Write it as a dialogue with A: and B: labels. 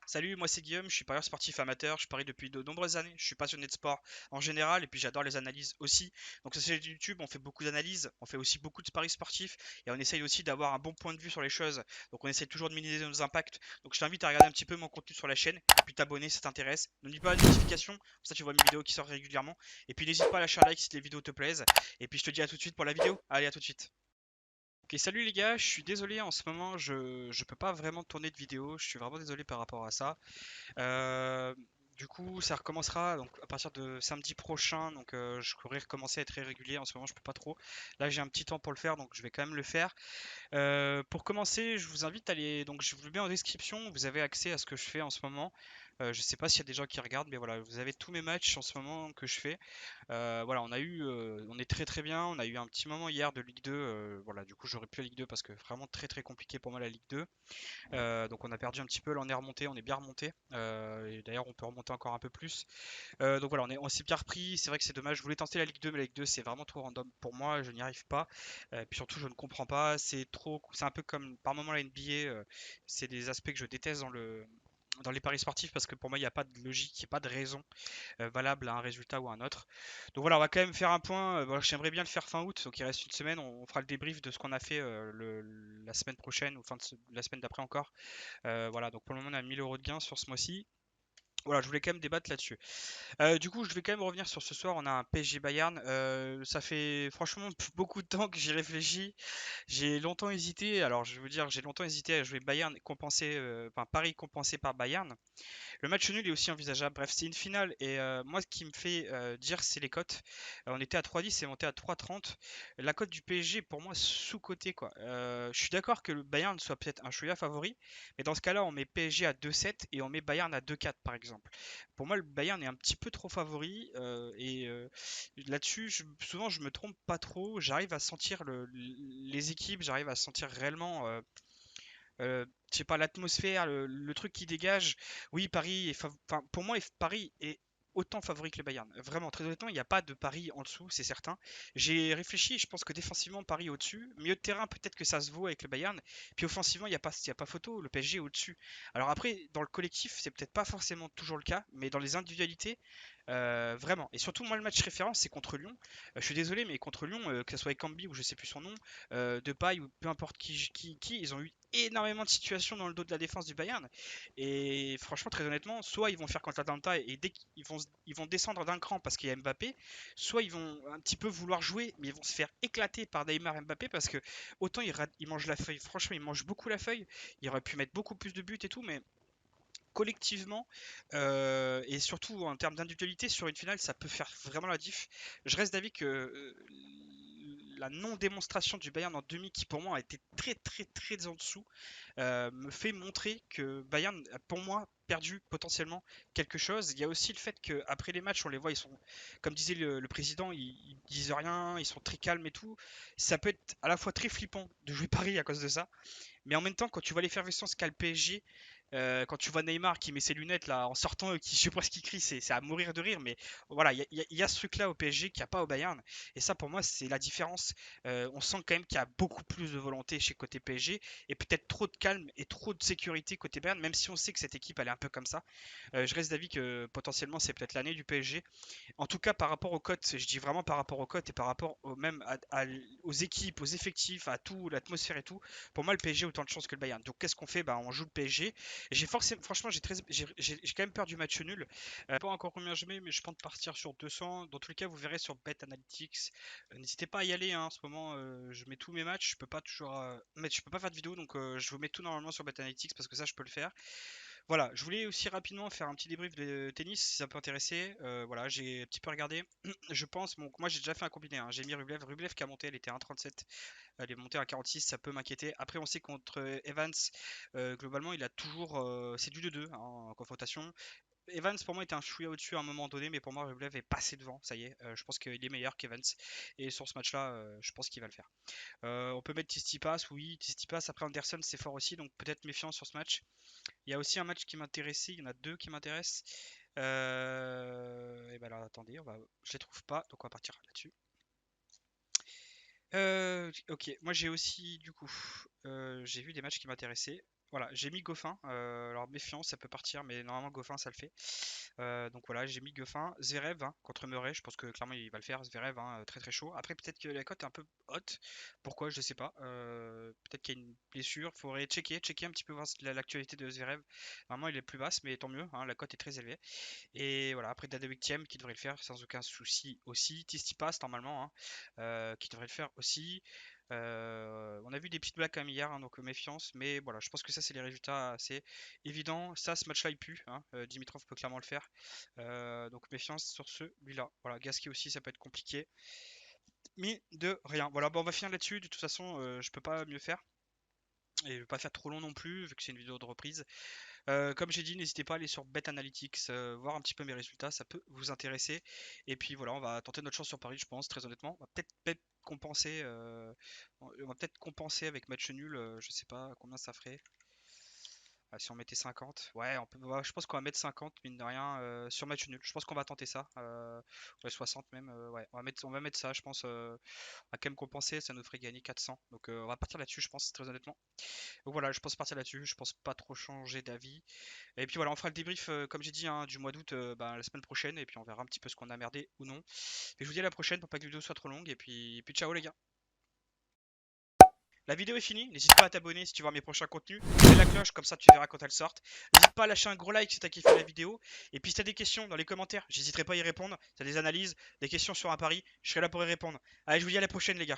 A: Salut, moi c'est Guillaume, je suis parieur sportif amateur, je parie depuis de nombreuses années, je suis passionné de sport en général et puis j'adore les analyses aussi. Donc sur cette chaîne YouTube, on fait beaucoup d'analyses, on fait aussi beaucoup de paris sportifs et on essaye aussi d'avoir un bon point de vue sur les choses. Donc on essaye toujours de minimiser nos impacts. Donc je t'invite à regarder un petit peu mon contenu sur la chaîne et puis t'abonner si ça t'intéresse. N'oublie pas la notification, comme ça tu vois mes vidéos qui sortent régulièrement. Et puis n'hésite pas à lâcher un like si les vidéos te plaisent. Et puis je te dis à tout de suite pour la vidéo. Allez, à tout de suite. Ok, salut les gars, je suis désolé en ce moment, je peux pas vraiment tourner de vidéo, je suis vraiment désolé par rapport à ça. Euh, du coup, ça recommencera donc à partir de samedi prochain. Donc, je pourrais recommencer à être très régulier. En ce moment, je peux pas trop. Là, j'ai un petit temps pour le faire, donc je vais quand même le faire. Pour commencer, je vous invite à aller. Donc, je vous le mets en description. Vous avez accès à ce que je fais en ce moment. Je sais pas s'il y a des gens qui regardent, mais voilà, vous avez tous mes matchs en ce moment que je fais. Voilà, on est très très bien. On a eu un petit moment hier de Ligue 2. Voilà, du coup, j'aurais pu la Ligue 2 parce que vraiment très très compliqué pour moi la Ligue 2. Donc on a perdu un petit peu, là on est remonté, on est bien remonté. Et d'ailleurs on peut remonter encore un peu plus. Donc voilà, on s'est bien repris. C'est vrai que c'est dommage. Je voulais tenter la Ligue 2, mais la Ligue 2 c'est vraiment trop random pour moi. Je n'y arrive pas. Puis surtout je ne comprends pas. C'est un peu comme par moment la NBA. C'est des aspects que je déteste dans les paris sportifs parce que pour moi il n'y a pas de logique, il n'y a pas de raison valable à un résultat ou à un autre. Donc voilà, on va quand même faire un point. Voilà, j'aimerais bien le faire fin août, donc il reste une semaine. On fera le débrief de ce qu'on a fait la semaine prochaine ou la semaine d'après encore. Voilà, donc pour le moment, on a 1000 euros de gain sur ce mois-ci. Voilà, je voulais quand même débattre là-dessus. Du coup, je vais quand même revenir sur ce soir. On a un PSG Bayern. Ça fait franchement beaucoup de temps que j'y réfléchis. J'ai longtemps hésité. Alors, je vais vous dire, j'ai longtemps hésité à jouer Bayern compensé, enfin Paris compensé par Bayern. Le match nul est aussi envisageable. Bref, c'est une finale. Et moi, ce qui me fait dire, c'est les cotes. On était à 3,10 et monté à 3,30. La cote du PSG, pour moi, sous-cotée, quoi. Je suis d'accord que le Bayern soit peut-être un chouïa favori. Mais dans ce cas-là, on met PSG à 2,7 et on met Bayern à 2,4, par exemple. Pour moi, le Bayern est un petit peu trop favori. Là-dessus, souvent, je me trompe pas trop. J'arrive à sentir les équipes. J'arrive à sentir réellement. Je sais pas, l'atmosphère, le truc qui dégage. Oui, enfin, pour moi, Paris est autant favori que le Bayern. Vraiment, très honnêtement, il n'y a pas de Paris en dessous, c'est certain. J'ai réfléchi, je pense que défensivement, Paris est au-dessus. Milieu de terrain, peut-être que ça se vaut avec le Bayern. Puis offensivement, il y a pas photo, le PSG est au-dessus. Alors après, dans le collectif, c'est peut-être pas forcément toujours le cas, mais dans les individualités, vraiment. Et surtout, moi, le match référence, c'est contre Lyon. Je suis désolé, mais contre Lyon, que ce soit Ekambi ou je sais plus son nom, Depay ou peu importe qui, ils ont eu énormément de situations dans le dos de la défense du Bayern. Et franchement, très honnêtement, soit ils vont faire contre l'Atalanta et dès ils vont descendre d'un cran parce qu'il y a Mbappé, soit ils vont un petit peu vouloir jouer, mais ils vont se faire éclater par Neymar et Mbappé parce que autant ils mangent la feuille, franchement, ils mangent beaucoup la feuille. Ils auraient pu mettre beaucoup plus de buts et tout, mais collectivement et surtout en termes d'individualité sur une finale, ça peut faire vraiment la diff. Je reste d'avis que la non-démonstration du Bayern en demi, qui pour moi a été très très très en dessous, me fait montrer que Bayern a pour moi perdu potentiellement quelque chose. Il y a aussi le fait qu'après les matchs, on les voit, ils sont, comme disait le président, ils disent rien, ils sont très calmes et tout. Ça peut être à la fois très flippant de jouer Paris à cause de ça, mais en même temps, quand tu vois l'effervescence qu'a le PSG, quand tu vois Neymar qui met ses lunettes là en sortant, qui je sais pas ce qu'il crie, c'est à mourir de rire. Mais voilà, il y a ce truc-là au PSG qu'il n'y a pas au Bayern. Et ça, pour moi, c'est la différence. On sent quand même qu'il y a beaucoup plus de volonté chez côté PSG et peut-être trop de calme et trop de sécurité côté Bayern, même si on sait que cette équipe elle est un peu comme ça. Je reste d'avis que potentiellement c'est peut-être l'année du PSG. En tout cas, par rapport aux cotes, je dis vraiment par rapport aux cotes et par rapport même aux équipes, aux effectifs, à tout, l'atmosphère et tout, pour moi, le PSG a autant de chances que le Bayern. Donc, qu'est-ce qu'on fait? Bah, on joue le PSG. Et franchement, j'ai quand même peur du match nul. Pas encore combien je mets, mais je pense partir sur 200. Dans tous les cas, vous verrez sur Bet Analytics. N'hésitez pas à y aller, hein. En ce moment, je mets tous mes matchs. Je peux pas faire de vidéo, donc je vous mets tout normalement sur Bet Analytics parce que ça, je peux le faire. Voilà, je voulais aussi rapidement faire un petit débrief de tennis si ça peut intéresser. Voilà, j'ai un petit peu regardé. Je pense, bon, moi j'ai déjà fait un combiné, hein. J'ai mis Rublev qui a monté, elle était à 1,37, elle est montée à 46, ça peut m'inquiéter. Après, on sait contre Evans, globalement, il a toujours, c'est du 2-2 hein, en confrontation. Evans pour moi était un chouïa au-dessus à un moment donné, mais pour moi Rublev est passé devant, ça y est. Je pense qu'il est meilleur qu'Evans. Et sur ce match-là, je pense qu'il va le faire. On peut mettre Tsitsipas, oui, Tsitsipas. Après Anderson, c'est fort aussi, donc peut-être méfiant sur ce match. Il y a aussi un match qui m'intéressait, il y en a deux qui m'intéressent. Et ben alors attendez, je les trouve pas, donc on va partir là-dessus. Ok, moi j'ai aussi du coup, j'ai vu des matchs qui m'intéressaient. Voilà, j'ai mis Goffin. Alors méfiance, ça peut partir, mais normalement Goffin ça le fait. Donc voilà, j'ai mis Goffin. Zverev hein, contre Murray, je pense que clairement il va le faire. Zverev, hein, très très chaud. Après peut-être que la cote est un peu haute. Pourquoi? Je sais pas. Peut-être qu'il y a une blessure. Faudrait checker un petit peu voir l'actualité de Zverev. Normalement il est plus basse, mais tant mieux. Hein, la cote est très élevée. Et voilà, après Dada Thiem qui devrait le faire sans aucun souci aussi. Tsitsipas normalement, hein, qui devrait le faire aussi. On a vu des petites blagues quand même hier, hein, donc méfiance. Mais voilà, je pense que ça, c'est les résultats assez évidents. Ça, ce match-là, il pue, hein. Dimitrov peut clairement le faire. Donc méfiance sur celui-là. Voilà, Gasquet aussi, ça peut être compliqué. Mais de rien. Voilà, bon, on va finir là-dessus. De toute façon, je peux pas mieux faire. Et je vais pas faire trop long non plus, vu que c'est une vidéo de reprise. Comme j'ai dit, n'hésitez pas à aller sur Bet Analytics, voir un petit peu mes résultats, ça peut vous intéresser. Et puis voilà, on va tenter notre chance sur Paris, je pense, très honnêtement. On va peut-être compenser, on va peut-être compenser avec match nul, je sais pas combien ça ferait. Ah, si on mettait 50, ouais, ouais, je pense qu'on va mettre 50, mine de rien, sur match nul. Je pense qu'on va tenter ça. Ouais, 60 même, ouais, on va mettre ça, je pense, à quand même compenser, ça nous ferait gagner 400. Donc on va partir là-dessus, je pense, très honnêtement. Donc voilà, je pense partir là-dessus, je pense pas trop changer d'avis. Et puis voilà, on fera le débrief, comme j'ai dit, hein, du mois d'août la semaine prochaine. Et puis on verra un petit peu ce qu'on a merdé ou non. Et je vous dis à la prochaine pour pas que la vidéo soit trop longue. Et puis ciao les gars. La vidéo est finie, n'hésite pas à t'abonner si tu veux voir mes prochains contenus. Mets la cloche, comme ça tu verras quand elles sortent. N'hésite pas à lâcher un gros like si t'as kiffé la vidéo. Et puis si t'as des questions dans les commentaires, j'hésiterai pas à y répondre. Si t'as des analyses, des questions sur un pari, je serai là pour y répondre. Allez, je vous dis à la prochaine les gars.